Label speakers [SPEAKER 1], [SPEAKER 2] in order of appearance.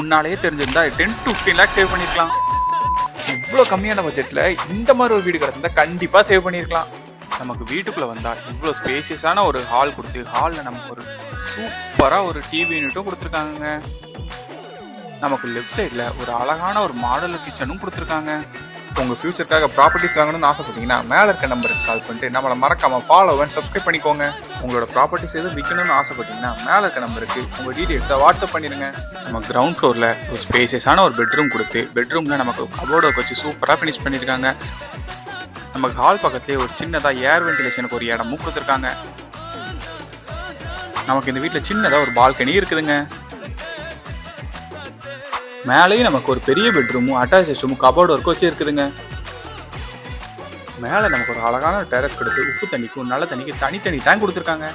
[SPEAKER 1] முன்னாலேயே தெரிஞ்சிருந்தா 10 to 15 lakhs save பண்ணிருக்கலாம். இவ்வளோ கம்மியான பட்ஜெட்ல இந்த மாதிரி ஒரு வீடு கிடந்தா கண்டிப்பா சேவ் பண்ணிருக்கலாம். நமக்கு வீட்டுக்குள்ள வந்தா இவ்வளோ ஸ்பேசியஸான ஒரு ஹால் கொடுத்து ஹாலில் நமக்கு ஒரு சூப்பரா ஒரு டிவி யூனிட்டும் கொடுத்துருக்காங்க. நமக்கு லெஃப்ட் சைடில் ஒரு அழகான ஒரு மாடல் கிச்சனும் கொடுத்துருக்காங்க. உங்கள் ஃபியூச்சருக்காக ப்ராப்பர்ட்டிஸ் வாங்கணும்னு ஆசைப்பட்டீங்கன்னா மேலே இருக்க நம்பருக்கு கால் பண்ணிட்டு நம்மளை மறக்காம ஃபாலோ அண்ட் சப்ஸ்கிரைப் பண்ணிக்கோங்க. உங்களோட ப்ராப்பர்ட்டிஸ் எதுவும் விற்கணும்னு ஆசைப்பட்டீங்கன்னா மேலே இருக்க நம்பருக்கு உங்கள் டீட்டெயில்ஸை வாட்ஸ்அப் பண்ணிடுங்க. நம்ம கிரவுண்ட் ஃப்ளோரில் ஒரு ஸ்பேசியஸான ஒரு பெட்ரூம் கொடுத்து பெட்ரூமில் நமக்கு கபோர்டை வச்சு சூப்பராக ஃபினிஷ் பண்ணியிருக்காங்க. நமக்கு ஹால் பக்கத்துலேயே ஒரு சின்னதாக ஏர் வென்டிலேஷனுக்கு ஒரு இடமும் கொடுத்துருக்காங்க. நமக்கு இந்த வீட்டில் சின்னதாக ஒரு பால்கனி இருக்குதுங்க. மேலேயும் நமக்கு ஒரு பெரிய பெட்ரூமும் அட்டாச் ரூமும் கபோர்டு ஒர்க் வச்சு இருக்குதுங்க. மேலே நமக்கு ஒரு அழகான டெரஸ் கொடுத்து உப்பு தண்ணிக்கும் நல்ல தண்ணிக்கு தனித்தனி டேங்க் கொடுத்துருக்காங்க.